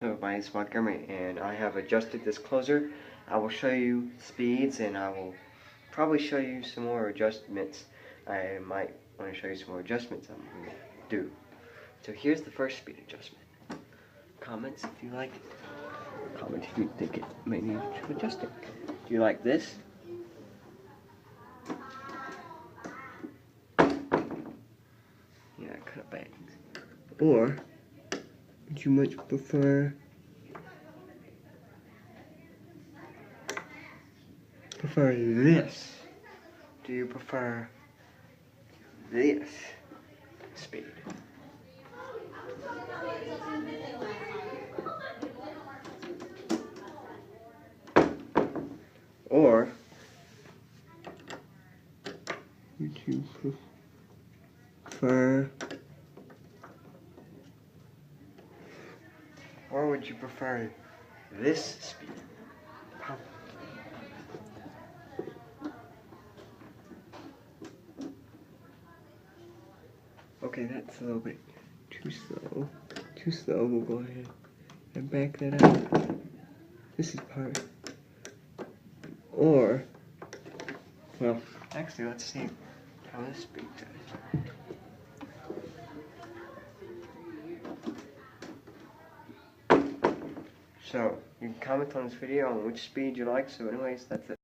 So my name is Montgomery and I have adjusted this closer. I will show you speeds and I will probably show you some more adjustments. I might want to show you some more adjustments I'm going to do. So here's the first speed adjustment. Comments if you like it. Comment if you think it may need to adjust it. Do you like this? Yeah, kind of bad. Or would you much prefer this? Do you prefer this speed? Or would you prefer, this speed? Okay, that's a little bit too slow. Too slow, we'll go ahead and back that up. This is part. Or, well, actually, let's see how this speed does. So, you can comment on this video on which speed you like. So anyways, that's it.